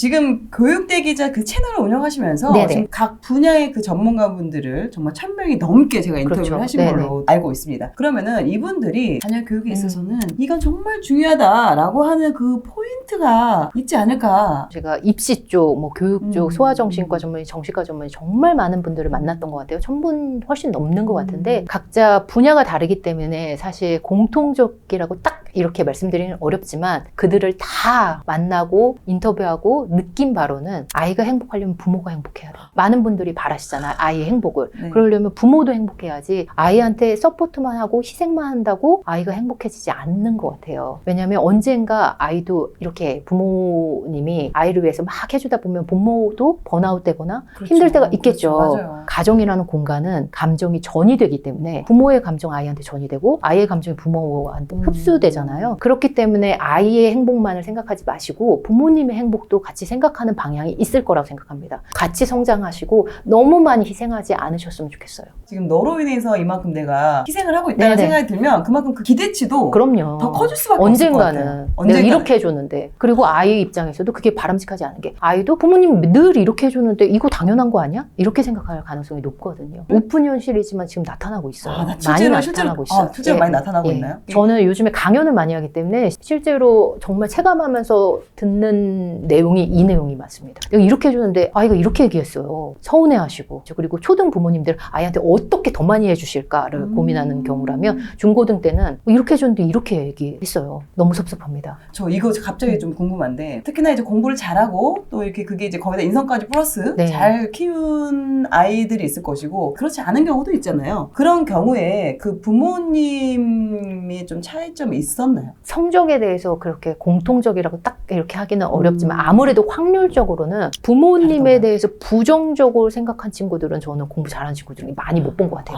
지금 교육대 기자 그 채널을 운영하시면서 네네. 지금 각 분야의 그 전문가분들을 정말 1000명이 넘게 제가 인터뷰를 그렇죠. 하신 네네. 걸로 알고 있습니다. 그러면은 이분들이 자녀 교육에 있어서는 이건 정말 중요하다라고 하는 그 포인트가 있지 않을까. 제가 입시 쪽, 뭐 교육 쪽, 음. 소아정신과 전문의, 정신과 전문의 정말 많은 분들을 만났던 것 같아요. 1000분 훨씬 넘는 것 같은데 각자 분야가 다르기 때문에 사실 공통적이라고 딱 이렇게 말씀드리는 어렵지만 그들을 다 만나고 인터뷰하고 느낀 바로는 아이가 행복하려면 부모가 행복해야 돼. 많은 분들이 바라시잖아요. 아이의 행복을. 네. 그러려면 부모도 행복해야지 아이한테 서포트만 하고 희생만 한다고 아이가 행복해지지 않는 것 같아요. 왜냐하면 언젠가 아이도 이렇게 부모님이 아이를 위해서 막 해주다 보면 부모도 번아웃 되거나 그렇죠. 힘들 때가 있겠죠. 그렇죠. 맞아요. 가정이라는 공간은 감정이 전이되기 때문에 부모의 감정 아이한테 전이되고 아이의 감정이 부모한테 흡수되잖아요. 그렇기 때문에 아이의 행복만을 생각하지 마시고 부모님의 행복도 같이 생각하는 방향이 있을 거라고 생각합니다. 같이 성장하시고 너무 많이 희생하지 않으셨으면 좋겠어요. 지금 너로 인해서 이만큼 내가 희생을 하고 있다는 네네. 생각이 들면 그만큼 그 기대치도 그럼요. 더 커질 수밖에 없을 것 같아요. 언젠가는 내가 언젠가는. 이렇게 해줬는데 그리고 아이 입장에서도 그게 바람직하지 않은 게 아이도 부모님 늘 이렇게 해줬는데 이거 당연한 거 아니야? 이렇게 생각할 가능성이 높거든요. 오픈 현실이지만 지금 나타나고 있어요. 나 많이 실제로 나타나고 있어요. 실제로 예. 많이 나타나고 예. 있나요? 저는 요즘에 강연을 많이 하기 때문에 실제로 정말 체감하면서 듣는 내용이 이 내용이 많습니다. 내가 이렇게 해주는데 아이가 이렇게 얘기했어요. 서운해하시고 그리고 초등 부모님들 아이한테 어떻게 더 많이 해주실까를 고민하는 경우라면 중고등 때는 이렇게 해줬는데 이렇게 얘기했어요. 너무 섭섭합니다. 저 이거 갑자기 좀 궁금한데 특히나 이제 공부를 잘하고 또 이렇게 그게 이제 거기다 인성까지 플러스 네. 잘 키운 아이들이 있을 것이고 그렇지 않은 경우도 있잖아요. 그런 경우에 그 부모님이 좀 차이점이 있었나요? 성적에 대해서 그렇게 공통적이라고 딱 이렇게 하기는 어렵지만 아무래도 확률적으로는 부모님에 대해서 부정적으로 생각한 친구들은 저는 공부 잘하는 친구들이 많이 못 본 것 같아요.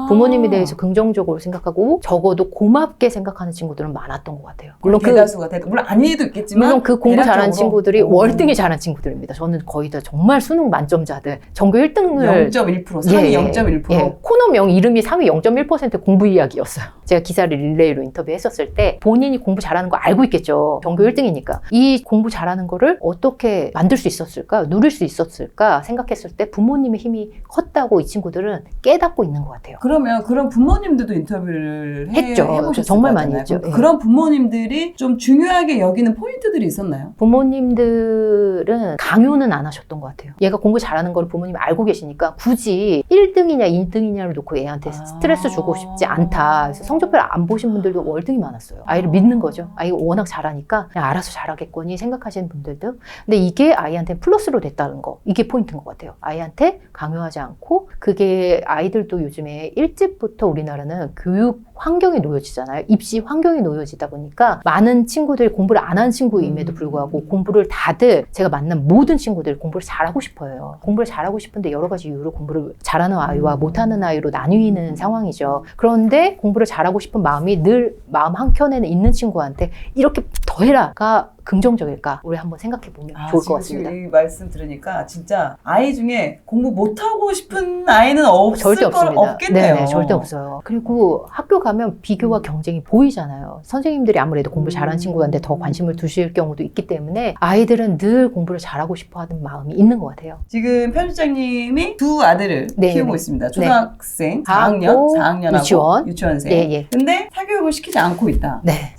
부모님에 대해서 긍정적으로 생각하고 적어도 고맙게 생각하는 친구들은 많았던 것 같아요. 물론 대다수가 물론 아니도 있겠지만 물론 그 공부 잘하는 대략적으로. 친구들이 월등히 잘하는 친구들입니다. 저는 거의 다 정말 수능 만점자들 전교 1등을 0.1% 상위 0.1% 예. 코너명 이름이 상위 0.1% 공부 이야기였어요. 제가 기사를 릴레이로 인터뷰했었을 때 본인이 공부 잘하는 거 알고 있겠죠. 전교 1등이니까. 이 공부 잘하는 거를 어떻게 만들 수 있었을까? 누릴 수 있었을까? 생각했을 때 부모님의 힘이 컸다고 이 친구들은 깨닫고 있는 것 같아요. 그러면 그런 부모님들도 인터뷰를 했죠. 해보셨을 정말 것 많이 같잖아요. 했죠. 예. 그런 부모님들이 좀 중요하게 여기는 포인트들이 있었나요? 부모님들은 강요는 안 하셨던 것 같아요. 얘가 공부 잘하는 걸 부모님이 알고 계시니까 굳이 1등이냐 2등이냐를 놓고 얘한테 스트레스 주고 싶지 않다. 그래서 성적표를 안 보신 분들도 월등히 많았어요. 아이를 믿는 거죠. 아이가 워낙 잘하니까 그냥 알아서 잘하겠거니 생각하시는 분들도. 근데 이게 아이한테 플러스로 됐다는 거. 이게 포인트인 것 같아요. 아이한테 강요하지 않고 그게 아이들도 요즘에 일찍부터 우리나라는 교육 환경이 놓여지잖아요. 입시 환경이 놓여지다 보니까 많은 친구들이 공부를 안 하는 친구임에도 불구하고 공부를 다들 제가 만난 모든 친구들이 공부를 잘하고 싶어요. 공부를 잘하고 싶은데 여러 가지 이유로 공부를 잘하는 아이와 못하는 아이로 나뉘는 상황이죠. 그런데 공부를 잘하고 싶은 마음이 늘 마음 한켠에는 있는 친구한테 이렇게 더 해라가 긍정적일까? 우리 한번 생각해 보면 좋을 것 같습니다. 지금 이 말씀 들으니까 진짜 아이 중에 공부 못하고 싶은 아이는 없을 절대 없습니다. 없겠네요. 네, 절대 없어요. 그리고 학교 가면 비교와 경쟁이 보이잖아요. 선생님들이 아무래도 공부 잘하는 친구한테 더 관심을 두실 경우도 있기 때문에 아이들은 늘 공부를 잘하고 싶어 하는 마음이 있는 것 같아요. 지금 편집장님이 두 아들을 키우고 있습니다. 초등학생 4학년하고 유치원생. 예. 근데 사교육을 시키지 않고 있다. 네,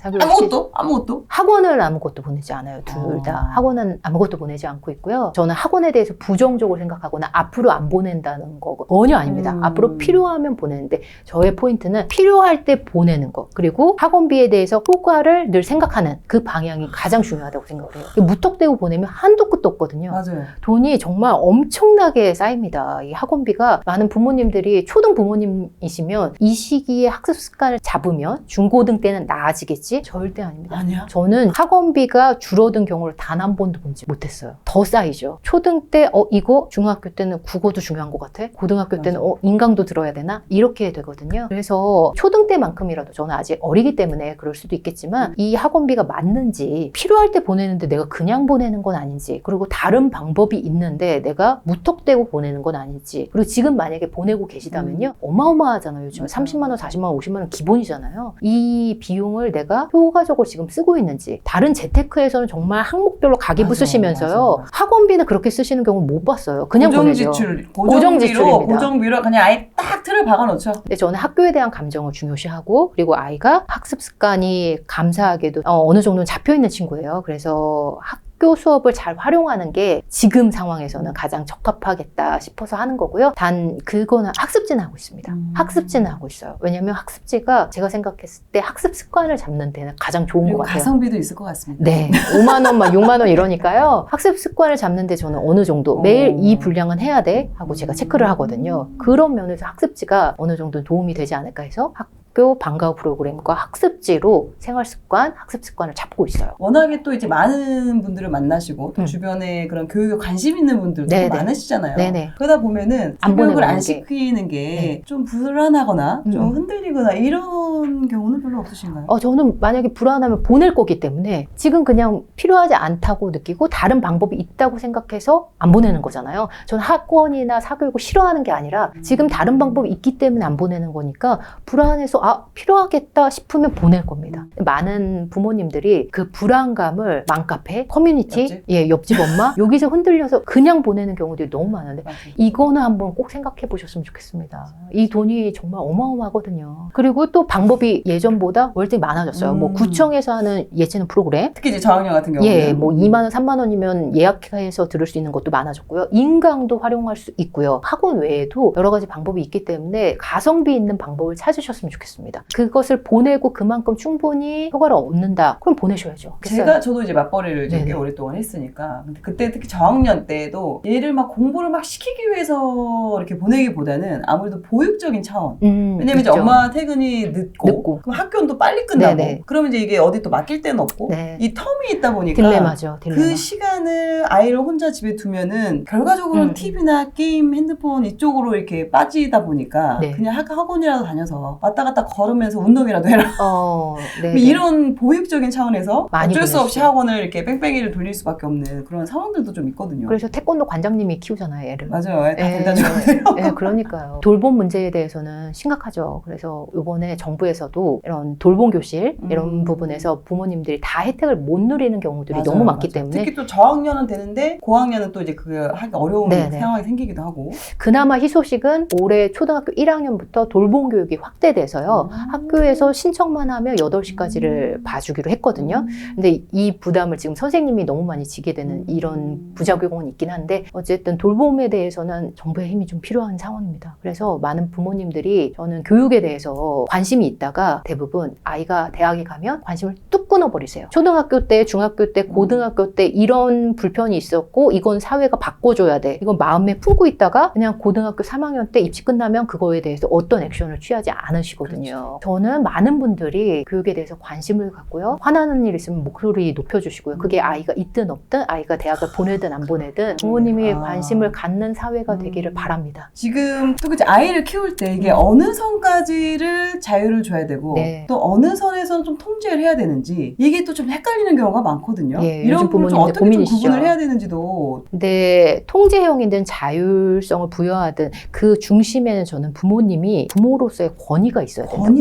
아무것도? 학원을 아무것도 보내지 않아요. 둘 다. 학원은 아무것도 보내지 않고 있고요. 저는 학원에 대해서 부정적으로 생각하거나 앞으로 안 보낸다는 거 전혀 아닙니다. 앞으로 필요하면 보내는데 저의 포인트는 필요할 때 보내는 거. 그리고 학원비에 대해서 효과를 늘 생각하는 그 방향이 가장 중요하다고 생각을 해요. 무턱대고 보내면 한도 끝도 없거든요. 맞아요. 돈이 정말 엄청나게 쌓입니다. 이 학원비가 많은 부모님들이 초등 부모님이시면 이 시기에 학습 습관을 잡으면 중고등 때는 나아지겠지? 절대 아닙니다. 아니야. 저는 학원비가 줄어든 경우를 단 한 번도 보지 못했어요. 더 쌓이죠. 초등 때 이거 중학교 때는 국어도 중요한 것 같아. 고등학교 때는 인강도 들어야 되나? 이렇게 되거든요. 그래서 초등 때만큼이라도 저는 아직 어리기 때문에 그럴 수도 있겠지만 이 학원비가 맞는지 필요할 때 보내는데 내가 그냥 보내는 건 아닌지 그리고 다른 방법이 있는데 내가 무턱대고 보내는 건 아닌지 그리고 지금 만약에 보내고 계시다면요. 어마어마하잖아요. 요즘 30만 원, 40만 원, 50만 원 기본이잖아요. 이 비용을 내가 효과적으로 지금 쓰고 있는지 다른 재테크 대학에서는 정말 항목별로 가계부 맞아, 쓰시면서요. 맞아. 학원비는 그렇게 쓰시는 경우 못 봤어요. 그냥 보내죠. 고정 지출입니다. 고정비로 고정비로 그냥 아예 딱 틀을 박아놓죠. 근데 저는 학교에 대한 감정을 중요시하고 그리고 아이가 학습 습관이 감사하게도 어느 정도는 잡혀있는 친구예요. 그래서 학교 수업을 잘 활용하는 게 지금 상황에서는 가장 적합하겠다 싶어서 하는 거고요. 단 그거는 학습지는 하고 있습니다. 학습지는 하고 있어요. 왜냐하면 학습지가 제가 생각했을 때 학습 습관을 잡는 데는 가장 좋은 것 그리고 같아요. 가성비도 있을 것 같습니다. 네, 5만 원, 막 6만 원 이러니까요. 학습 습관을 잡는데 저는 어느 정도 매일 이 분량은 해야 돼 하고 제가 체크를 하거든요. 그런 면에서 학습지가 어느 정도 도움이 되지 않을까 해서 학교 방과 후 프로그램과 학습지로 생활습관, 학습습관을 잡고 있어요. 워낙에 또 이제 많은 분들을 만나시고 또 주변에 그런 교육에 관심 있는 분들도 네네. 많으시잖아요. 네네. 그러다 보면은 안 교육을 보내는 안 게. 시키는 게 좀 불안하거나 좀 흔들리거나 이런 경우는 별로 없으신가요? 저는 만약에 불안하면 보낼 거기 때문에 지금 그냥 필요하지 않다고 느끼고 다른 방법이 있다고 생각해서 안 보내는 거잖아요. 저는 학원이나 사교육을 싫어하는 게 아니라 지금 다른 방법이 있기 때문에 안 보내는 거니까 불안해서 필요하겠다 싶으면 보낼 겁니다. 많은 부모님들이 그 불안감을 맘카페, 커뮤니티, 옆집 엄마 여기서 흔들려서 그냥 보내는 경우들이 너무 많은데 맞아요. 이거는 한번 꼭 생각해 보셨으면 좋겠습니다. 이 돈이 정말 어마어마하거든요. 그리고 또 방법이 예전보다 월등히 많아졌어요. 뭐 구청에서 하는 예체능 프로그램 특히 이제 저학년 같은 경우는 예, 뭐 2만 원, 3만 원이면 예약해서 들을 수 있는 것도 많아졌고요. 인강도 활용할 수 있고요. 학원 외에도 여러 가지 방법이 있기 때문에 가성비 있는 방법을 찾으셨으면 좋겠습니다. 그것을 보내고 그만큼 충분히 효과를 얻는다. 그럼 보내셔야죠. 저도 이제 맞벌이를 꽤 오랫동안 했으니까 근데 그때 특히 저학년 때도 얘를 막 공부를 막 시키기 위해서 이렇게 보내기보다는 아무래도 보육적인 차원. 왜냐면 이제 엄마 퇴근이 늦고 그럼 학교는 또 빨리 끝나고 네네. 그러면 이제 이게 어디 또 맡길 데는 없고 네. 이 텀이 있다 보니까 딜레마죠. 그 시간을 아이를 혼자 집에 두면은 결과적으로는 TV나 게임, 핸드폰 이쪽으로 이렇게 빠지다 보니까 그냥 학원이라도 다녀서 왔다 갔다 걸으면서 운동이라도 해라. 이런 보육적인 차원에서 어쩔 수 없이 학원을 이렇게 뺑뺑이를 돌릴 수밖에 없는 그런 상황들도 좀 있거든요. 그래서 태권도 관장님이 키우잖아요, 애를. 맞아요. 다 데려다 주거든요. 네, 그러니까요. 돌봄 문제에 대해서는 심각하죠. 그래서 이번에 정부에서도 이런 돌봄 교실 이런 부분에서 부모님들이 다 혜택을 못 누리는 경우들이 너무 많기 때문에 특히 또 저학년은 되는데 고학년은 또 이제 그게 하기 어려운 상황이 생기기도 하고 그나마 희소식은 올해 초등학교 1학년부터 돌봄 교육이 확대돼서요. 학교에서 신청만 하면 8시까지를 봐주기로 했거든요. 근데 이 부담을 지금 선생님이 너무 많이 지게 되는 이런 부작용은 있긴 한데 어쨌든 돌봄에 대해서는 정부의 힘이 좀 필요한 상황입니다. 그래서 많은 부모님들이 저는 교육에 대해서 관심이 있다가 대부분 아이가 대학에 가면 관심을 뚝 끊어버리세요. 초등학교 때, 중학교 때, 고등학교 때 이런 불편이 있었고 이건 사회가 바꿔줘야 돼. 이건 마음에 품고 있다가 그냥 고등학교 3학년 때 입시 끝나면 그거에 대해서 어떤 액션을 취하지 않으시거든요. 저는 많은 분들이 교육에 대해서 관심을 갖고요. 화나는 일 있으면 목소리 높여주시고요. 그게 아이가 있든 없든 아이가 대학을 보내든 안 보내든 부모님이 관심을 갖는 사회가 되기를 바랍니다. 지금 또 이제 아이를 키울 때 이게 어느 선까지를 자유를 줘야 되고 또 어느 선에서는 좀 통제를 해야 되는지 이게 또 좀 헷갈리는 경우가 많거든요. 이런 부분을 좀 어떻게 좀 구분을 해야 되는지도. 근데 통제형이든 자율성을 부여하든 그 중심에는 저는 부모님이 부모로서의 권위가 있어야 된다고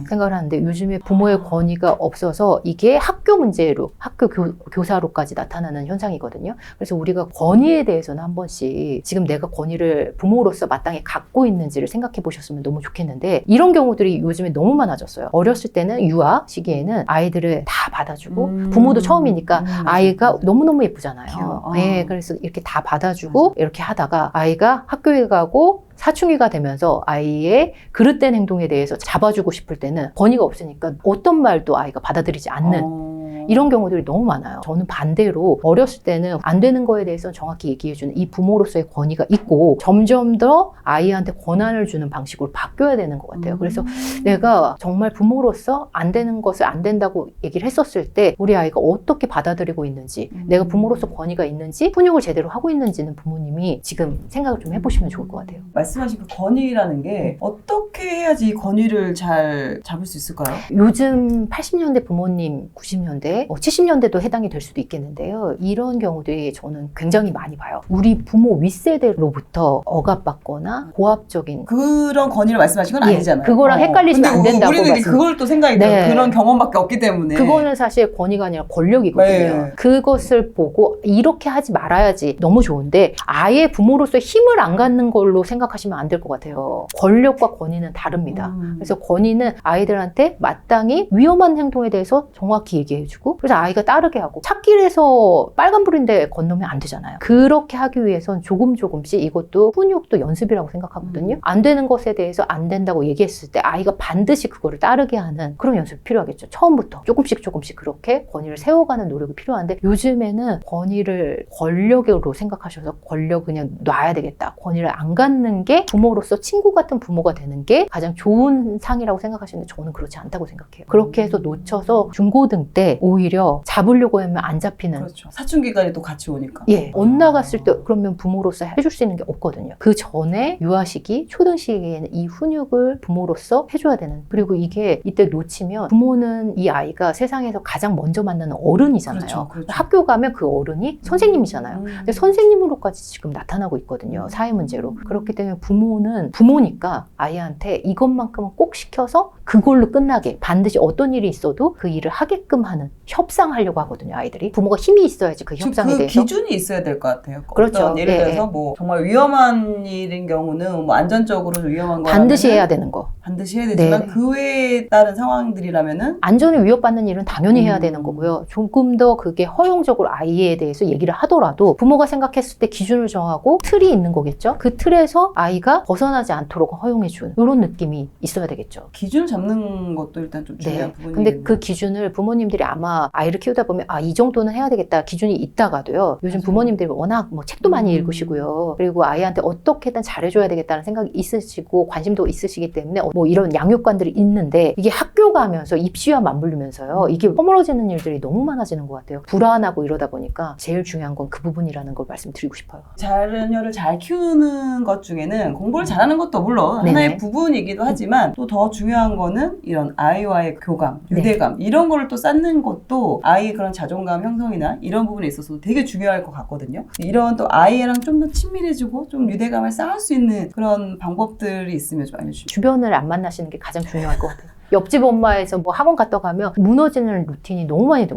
생각을 하는데 요즘에 부모의 권위가 없어서 이게 학교 문제로 학교 교사로까지 나타나는 현상이거든요. 그래서 우리가 권위에 대해서는 한 번씩 지금 내가 권위를 부모로서 마땅히 갖고 있는지를 생각해 보셨으면 너무 좋겠는데 이런 경우들이 요즘에 너무 많아졌어요. 어렸을 때는 유아 시기에는 아이들을 다 받아주고 부모도 처음이니까 아이가 너무너무 예쁘잖아요. 네, 그래서 이렇게 다 받아주고 이렇게 하다가 아이가 학교에 가고 사춘기가 되면서 아이의 그릇된 행동에 대해서 잡아주고 싶을 때는 권위가 없으니까 어떤 말도 아이가 받아들이지 않는 이런 경우들이 너무 많아요. 저는 반대로 어렸을 때는 안 되는 거에 대해서 정확히 얘기해주는 이 부모로서의 권위가 있고 점점 더 아이한테 권한을 주는 방식으로 바뀌어야 되는 것 같아요. 그래서 내가 정말 부모로서 안 되는 것을 안 된다고 얘기를 했었을 때 우리 아이가 어떻게 받아들이고 있는지 내가 부모로서 권위가 있는지 훈육을 제대로 하고 있는지는 부모님이 지금 생각을 좀 해보시면 좋을 것 같아요. 말씀하신 그 권위라는 게 어떻게 해야지 이 권위를 잘 잡을 수 있을까요? 요즘 80년대 부모님, 90년대 60년대, 70년대도 해당이 될 수도 있겠는데요. 이런 경우들이 저는 굉장히 많이 봐요. 우리 부모 윗세대로부터 억압받거나 고압적인 그런 권위를 말씀하신 건 아니잖아요. 그거랑 헷갈리시면 안 된다고 우리는 그걸 또 생각이 들어요. 그런 경험밖에 없기 때문에. 그거는 사실 권위가 아니라 권력이거든요. 그것을 보고 이렇게 하지 말아야지 너무 좋은데 아예 부모로서 힘을 안 갖는 걸로 생각하시면 안 될 것 같아요. 권력과 권위는 다릅니다. 그래서 권위는 아이들한테 마땅히 위험한 행동에 대해서 정확히 얘기해주고 그래서 아이가 따르게 하고 찻길에서 빨간불인데 건너면 안 되잖아요. 그렇게 하기 위해선 조금씩 이것도 훈육도 연습이라고 생각하거든요. 안 되는 것에 대해서 안 된다고 얘기했을 때 아이가 반드시 그거를 따르게 하는 그런 연습이 필요하겠죠. 처음부터 조금씩 그렇게 권위를 세워가는 노력이 필요한데 요즘에는 권위를 권력으로 생각하셔서 권력 그냥 놔야 되겠다. 권위를 안 갖는 게 부모로서 친구 같은 부모가 되는 게 가장 좋은 상이라고 생각하시는데 저는 그렇지 않다고 생각해요. 그렇게 해서 놓쳐서 중고등 때 오히려 잡으려고 하면 안 잡히는. 그렇죠. 사춘기까지 또 같이 오니까. 예. 엇나갔을 때 그러면 부모로서 해줄 수 있는 게 없거든요. 그 전에 유아 시기, 초등 시기에는 이 훈육을 부모로서 해줘야 되는. 그리고 이게 이때 놓치면 부모는 이 아이가 세상에서 가장 먼저 만나는 어른이잖아요. 그렇죠. 학교 가면 그 어른이 선생님이잖아요. 근데 선생님으로까지 지금 나타나고 있거든요. 사회 문제로. 그렇기 때문에 부모는 부모니까 아이한테 이것만큼은 꼭 시켜서 그걸로 끝나게 반드시 어떤 일이 있어도 그 일을 하게끔 하는 협상하려고 하거든요. 아이들이. 부모가 힘이 있어야지 그 협상에 대해서. 기준이 있어야 될 것 같아요. 그렇죠. 예를 들어서 뭐 정말 위험한 일인 경우는 뭐 안전적으로 위험한 거 반드시 해야 되는 거. 반드시 해야 되지만 그 외에 다른 상황들이라면은 안전을 위협받는 일은 당연히 해야 되는 거고요. 조금 더 그게 허용적으로 아이에 대해서 얘기를 하더라도 부모가 생각했을 때 기준을 정하고 틀이 있는 거겠죠. 그 틀에서 아이가 벗어나지 않도록 허용해주는 이런 느낌이 있어야 되겠죠. 기준을 잡는 것도 일단 좀 중요한 부분이겠네요. 근데 그 기준을 부모님들이 아마 아이를 키우다 보면 이 정도는 해야 되겠다 기준이 있다가도요. 요즘 부모님들이 워낙 뭐 책도 많이 읽으시고요. 그리고 아이한테 어떻게든 잘해줘야 되겠다는 생각이 있으시고 관심도 있으시기 때문에 뭐 이런 양육관들이 있는데 이게 학교 가면서 입시와 맞물리면서요. 이게 허물어지는 일들이 너무 많아지는 것 같아요. 불안하고 이러다 보니까 제일 중요한 건 그 부분이라는 걸 말씀드리고 싶어요. 자녀를 잘 키우는 것 중에는 공부를 잘하는 것도 물론 하나의 부분이기도 하지만 또 더 중요한 거는 이런 아이와의 교감, 유대감 이런 거를 또 쌓는 것도 아이의 그런 자존감 형성이나 이런 부분에 있어서 되게 중요할 것 같거든요. 이런 또 아이랑 좀 더 친밀해지고 좀 유대감을 쌓을 수 있는 그런 방법들이 있으면 좀 알려주시죠. 주변을 안 만나시는 게 가장 중요할 것 같아요. 옆집 엄마에서 뭐 학원 갔다 가면 무너지는 루틴이 너무 많이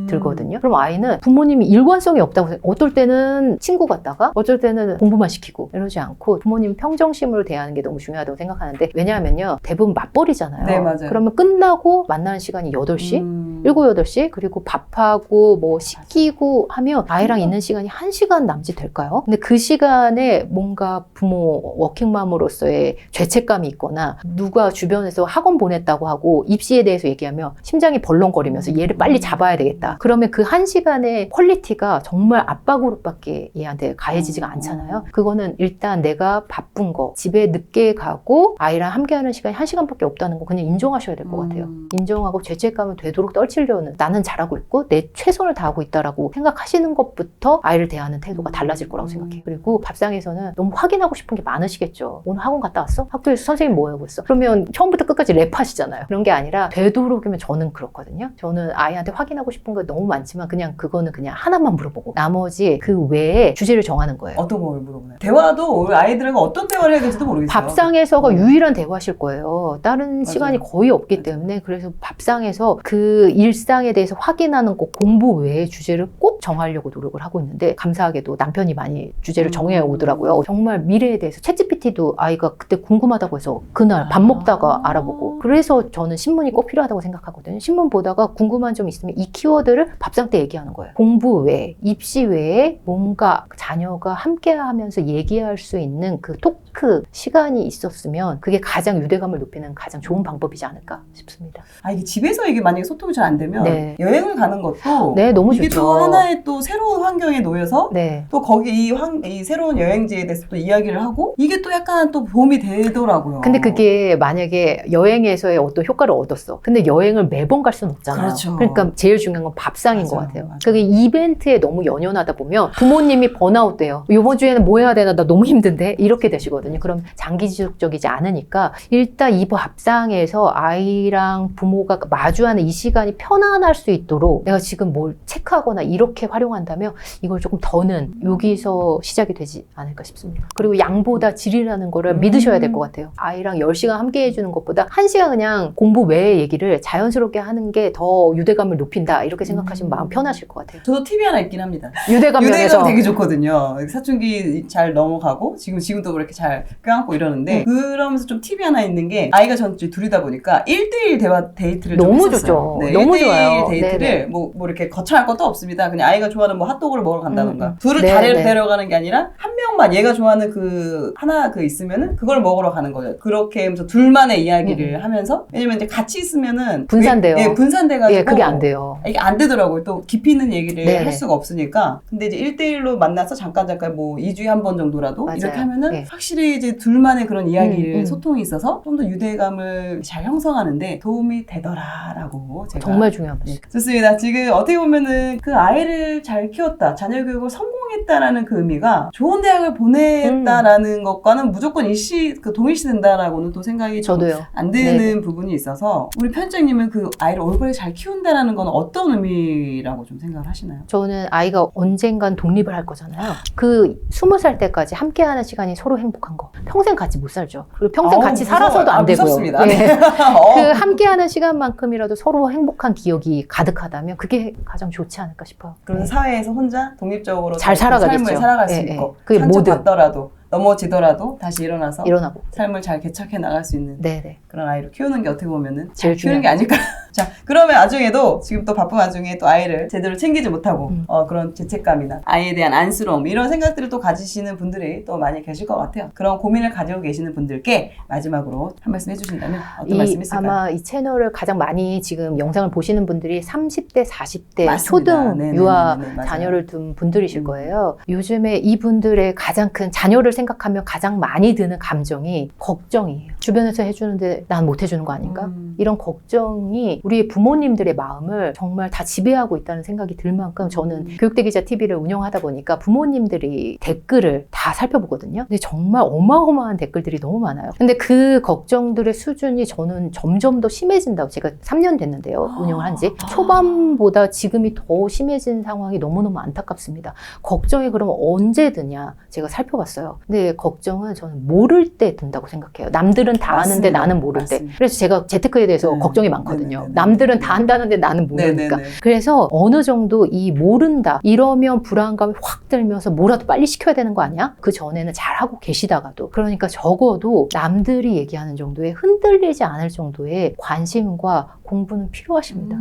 들거든요. 그럼 아이는 부모님이 일관성이 없다고 생각해요. 어떨 때는 친구 같다가 어쩔 때는 공부만 시키고 이러지 않고 부모님 평정심으로 대하는 게 너무 중요하다고 생각하는데 왜냐하면요. 대부분 맞벌이잖아요. 네, 맞아요. 그러면 끝나고 만나는 시간이 8시? 7, 8시? 그리고 밥하고 뭐 시키고 하면 아이랑 있는 시간이 1시간 남짓 될까요? 근데 그 시간에 뭔가 부모 워킹맘으로서의 죄책감이 있거나 누가 주변에서 학원 보냈다고 하고 입시에 대해서 얘기하면 심장이 벌렁거리면서 얘를 빨리 잡아야 되겠다. 그러면 그 1시간의 퀄리티가 정말 압박으로밖에 얘한테 가해지지가 않잖아요. 그거는 일단 내가 바쁜 거, 집에 늦게 가고 아이랑 함께하는 시간이 1시간밖에 없다는 거 그냥 인정하셔야 될 것 같아요. 인정하고 죄책감을 되도록 떨치려는 나는 잘하고 있고 내 최선을 다하고 있다라고 생각하시는 것부터 아이를 대하는 태도가 달라질 거라고 생각해요. 그리고 밥상에서는 너무 확인하고 싶은 게 많으시겠죠. 오늘 학원 갔다 왔어? 학교에서 선생님 뭐 하고 있어? 그러면 처음부터 끝까지 랩하시잖아요. 그런 게 아니라 되도록이면 저는 그렇거든요. 저는 아이한테 확인하고 싶은 거 너무 많지만 그거는 그냥 하나만 물어보고 나머지 그 외에 주제를 정하는 거예요. 어떤 걸 물어보나요? 대화도 아이들과 어떤 대화를 해야 될지도 모르겠어요. 밥상에서가 유일한 대화실 거예요. 다른 시간이 거의 없기 때문에 그래서 밥상에서 그 일상에 대해서 확인하는 거 공부 외에 주제를 꼭 정하려고 노력을 하고 있는데 감사하게도 남편이 많이 주제를 정해 오더라고요. 정말 미래에 대해서 챗GPT도 아이가 그때 궁금하다고 해서 그날 밥 먹다가 알아보고 그래서 저는 신문이 꼭 필요하다고 생각하거든요. 신문 보다가 궁금한 점 있으면 이 키워드를 밥상 때 얘기하는 거예요. 공부 외에, 입시 외에 뭔가 자녀가 함께 하면서 얘기할 수 있는 그 토크 시간이 있었으면 그게 가장 유대감을 높이는 가장 좋은 방법이지 않을까 싶습니다. 이게 집에서 이게 만약에 소통이 잘 안 되면 여행을 가는 것도 너무 이게 좋죠. 또 하나의 또 새로운 환경에 놓여서 또 거기 이 새로운 여행지에 대해서 또 이야기를 하고 이게 또 약간 또 도움이 되더라고요. 근데 그게 만약에 여행에서의 어떤 효과를 얻었어. 근데 여행을 매번 갈 수는 없잖아요. 그렇죠. 그러니까 제일 중요한 건 밥상인 맞아요. 것 같아요. 맞아요. 그게 이벤트에 너무 연연하다 보면 부모님이 번아웃 돼요. 이번 주에는 뭐 해야 되나 나 너무 힘든데 이렇게 되시거든요. 그럼 장기지속적이지 않으니까 일단 이 밥상에서 아이랑 부모가 마주하는 이 시간이 편안할 수 있도록 내가 지금 뭘 체크하거나 이렇게 활용한다면 이걸 조금 더는 여기서 시작이 되지 않을까 싶습니다. 그리고 양보다 질이라는 거를 믿으셔야 될 것 같아요. 아이랑 10시간 함께 해주는 것보다 1시간 그냥 공부 외의 얘기를 자연스럽게 하는 게 더 유대감을 높인다 이렇게 생각하시면 마음 편하실 것 같아요. 저도 팁이 하나 있긴 합니다. 유대감 면에서 유대감 되게 좋거든요. 사춘기 잘 넘어가고 지금도 그렇게 잘 껴안고 이러는데 그러면서 좀 팁이 하나 있는 게 아이가 전 둘이다 보니까 1대1 대화 데이트를 좀 너무 했었어요. 좋죠. 네, 너무 1대1 좋아요. 데이트를 네네. 뭐 이렇게 거창할 것도 없습니다. 그냥 아이가 좋아하는 뭐 핫도그를 먹으러 간다던가 둘을 네네. 다 데려가는 게 아니라 한 명만 얘가 좋아하는 그 하나 있으면은 그걸 먹으러 가는 거죠. 그렇게 하면서 둘만의 이야기를 하면서 왜냐면 이제 같이 있으면은 분산돼요. 예, 분산돼가지고 예, 그게 안 돼요. 이게 안 되더라고요. 또 깊이 있는 얘기를 네네. 할 수가 없으니까. 근데 이제 1대1로 만나서 잠깐 뭐 2주에 한 번 정도라도 맞아요. 이렇게 하면은 네. 확실히 이제 둘만의 그런 이야기를, 음. 소통이 있어서 좀 더 유대감을 잘 형성하는데 도움이 되더라라고 제가. 정말 중요한 네, 말씀. 좋습니다. 지금 어떻게 보면은 그 아이를 잘 키웠다, 자녀 교육을 성공했다라는 그 의미가 좋은 대학을 보냈다라는 것과는 무조건 동일시된다라고는 또 생각이 좀 저도요. 안 드는 네네. 부분이 있어서 우리 편집장님은 그 아이를 올바르게 잘 키운다라는 건 어떤 의미라고 좀 생각을 하시나요? 저는 아이가 언젠간 독립을 할 거잖아요. 그 20살 때까지 함께하는 시간이 서로 행복한 거. 평생 같이 못 살죠. 그리고 평생 같이 살아서도 안 되고요. 무섭습니다. 예. 네. 그 함께하는 시간만큼이라도 서로 행복한 기억이 가득하다면 그게 가장 좋지 않을까 싶어요. 그런 네. 사회에서 혼자 독립적으로 잘 살아가겠죠. 삶을 살아갈 수 예, 있고 예. 그게 모든. 상처받더라도 넘어지더라도 다시 일어나서 일어나고. 삶을 잘 개척해 나갈 수 있는 네네. 그런 아이를 키우는 게 어떻게 보면은 제일 키우는 게 아닐까. 자, 그러면 나중에도 지금 또 바쁜 와중에 또 아이를 제대로 챙기지 못하고 그런 죄책감이나 아이에 대한 안쓰러움 이런 생각들을 또 가지시는 분들이 또 많이 계실 것 같아요. 그런 고민을 가지고 계시는 분들께 마지막으로 한 말씀 해주신다면 어떤 말씀이 있을까요? 아마 이 채널을 가장 많이 지금 영상을 보시는 분들이 30대, 40대 맞습니다. 초등 네네네네, 유아 맞아요. 자녀를 둔 분들이실 거예요. 요즘에 이분들의 가장 큰 자녀를 생각하며 가장 많이 드는 감정이 걱정이에요. 주변에서 해주는데 난 못 해주는 거 아닌가? 이런 걱정이 우리 부모님들의 마음을 정말 다 지배하고 있다는 생각이 들 만큼 저는 교육대 기자 TV를 운영하다 보니까 부모님들이 댓글을 다 살펴보거든요. 근데 정말 어마어마한 댓글들이 너무 많아요. 근데 그 걱정들의 수준이 저는 점점 더 심해진다고 제가 3년 됐는데요. 운영을 한 지. 초반보다 지금이 더 심해진 상황이 너무너무 안타깝습니다. 걱정이 그러면 언제 드냐 제가 살펴봤어요. 근데 걱정은 저는 모를 때 든다고 생각해요. 남들은 다 맞습니다. 아는데 나는 모를 때. 맞습니다. 그래서 제가 재테크에 대해서 네. 걱정이 많거든요. 네네네. 남들은 다 한다는데 나는 모르니까. 네네네. 그래서 어느 정도 이 모른다 이러면 불안감이 확 들면서 뭐라도 빨리 시켜야 되는 거 아니야? 그 전에는 잘하고 계시다가도 그러니까 적어도 남들이 얘기하는 정도의 흔들리지 않을 정도의 관심과 공부는 필요하십니다.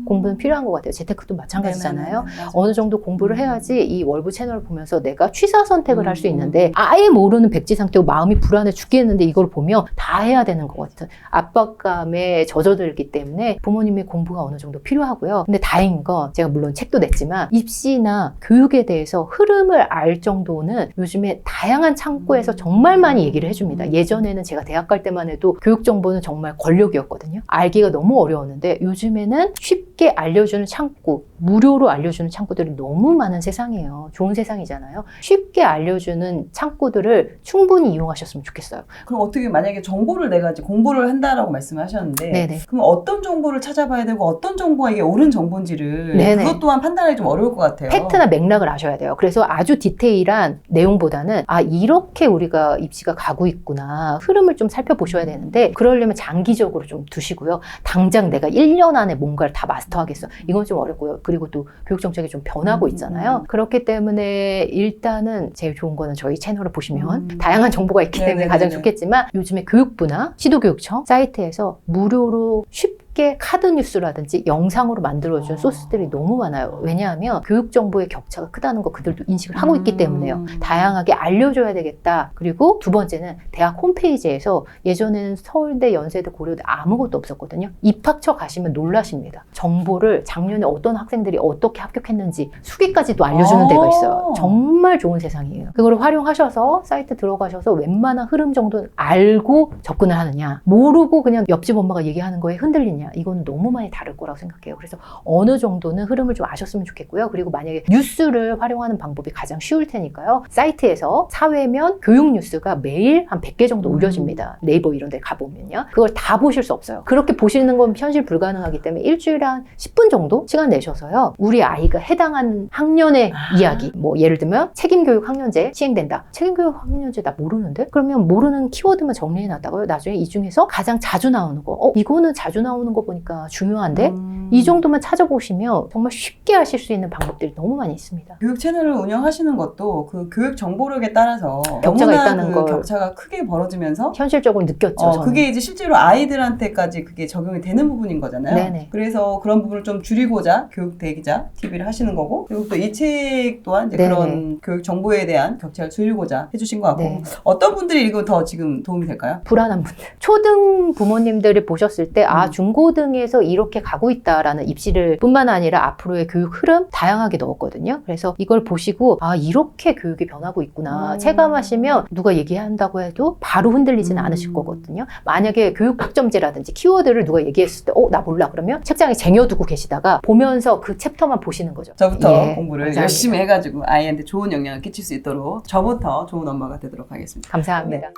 공부는 필요한 것 같아요. 재테크도 마찬가지잖아요. 네네네. 어느 정도 공부를 해야지 이 월부 채널을 보면서 내가 취사 선택을 할 수 있는데 아예 모르는 백지 상태고 마음이 불안해 죽겠는데 이걸 보면 다 해야 되는 것 같은 압박감에 젖어들기 때문에 부모님의 공부가 어느 정도 필요하고요. 근데 다행인 건 제가 물론 책도 냈지만 입시나 교육에 대해서 흐름을 알 정도는 요즘에 다양한 창구에서 정말 많이 얘기를 해줍니다. 예전에는 제가 대학 갈 때만 해도 교육 정보는 정말 권력이었거든요. 알기가 너무 어려웠는데 요즘에는 쉽게 알려주는 창구, 무료로 알려주는 창구들이 너무 많은 세상이에요. 좋은 세상이잖아요. 쉽게 알려주는 창구들을 충분히 이용하셨으면 좋겠어요. 그럼 어떻게 만약에 정보를 내가 이제 공부를 한다라고 말씀하셨는데 네네. 그럼 어떤 정보를 찾아봐야 되고 어떤 정보가 이게 옳은 정보인지를 네네. 그것 또한 판단하기 좀 어려울 것 같아요. 팩트나 맥락을 아셔야 돼요. 그래서 아주 디테일한 내용보다는 이렇게 우리가 입시가 가고 있구나. 흐름을 좀 살펴보셔야 되는데 그러려면 장기적으로 좀 두시고요. 당장 내가 1년 안에 뭔가를 다 마스터하겠어. 이건 좀 어렵고요. 그리고 또 교육정책이 좀 변하고 있잖아요. 그렇기 때문에 일단은 제일 좋은 거는 저희 채널을 보시면 다양한 정보가 있기 때문에 네네네네. 가장 좋겠지만 요즘에 교육부나 시도교육청 사이트에서 무료로 쉽게 쉽게 카드 뉴스라든지 영상으로 만들어준 소스들이 너무 많아요. 왜냐하면 교육 정보의 격차가 크다는 거 그들도 인식을 하고 있기 때문에요. 다양하게 알려줘야 되겠다. 그리고 두 번째는 대학 홈페이지에서 예전에는 서울대, 연세대, 고려대 아무것도 없었거든요. 입학처 가시면 놀라십니다. 정보를 작년에 어떤 학생들이 어떻게 합격했는지 수기까지도 알려주는 데가 있어요. 정말 좋은 세상이에요. 그걸 활용하셔서 사이트 들어가셔서 웬만한 흐름 정도는 알고 접근을 하느냐, 모르고 그냥 옆집 엄마가 얘기하는 거에 흔들리냐, 이건 너무 많이 다를 거라고 생각해요. 그래서 어느 정도는 흐름을 좀 아셨으면 좋겠고요. 그리고 만약에 뉴스를 활용하는 방법이 가장 쉬울 테니까요. 사이트에서 사회면 교육 뉴스가 매일 한 100개 정도 올려집니다. 네이버 이런 데 가보면요. 그걸 다 보실 수 없어요. 그렇게 보시는 건 현실 불가능하기 때문에 일주일에 한 10분 정도 시간 내셔서요. 우리 아이가 해당한 학년의 이야기, 뭐 예를 들면 책임교육 학년제 시행된다. 책임교육 학년제 나 모르는데? 그러면 모르는 키워드만 정리해놨다고요. 나중에 이 중에서 가장 자주 나오는 거, 이거는 자주 나오는 거 보니까 중요한데? 이 정도만 찾아보시면 정말 쉽게 하실 수 있는 방법들이 너무 많이 있습니다. 교육 채널을 운영하시는 것도 그 교육 정보력에 따라서 격차가 있다는 걸 격차가 크게 벌어지면서 현실적으로 느꼈죠. 저는. 그게 이제 실제로 아이들한테까지 그게 적용이 되는 부분인 거잖아요. 네네. 그래서 그런 부분을 좀 줄이고자 교육 대기자 TV를 하시는 거고, 그리고 또 이 책 또한 이제 그런 교육 정보에 대한 격차를 줄이고자 해주신 것 같고, 네. 어떤 분들이 읽으면 더 지금 도움이 될까요? 불안한 분들. 초등 부모님들이 보셨을 때 중고등에서 이렇게 가고 있다라는 입시를 뿐만 아니라 앞으로의 교육 흐름 다양하게 넣었거든요. 그래서 이걸 보시고 이렇게 교육이 변하고 있구나. 체감하시면 누가 얘기한다고 해도 바로 흔들리지는 않으실 거거든요. 만약에 교육 학점제라든지 키워드를 누가 얘기했을 때 나 몰라. 그러면 책장에 쟁여두고 계시다가 보면서 그 챕터만 보시는 거죠. 저부터 공부를 감사합니다. 열심히 해가지고 아이한테 좋은 영향을 끼칠 수 있도록 저부터 좋은 엄마가 되도록 하겠습니다. 감사합니다. 네.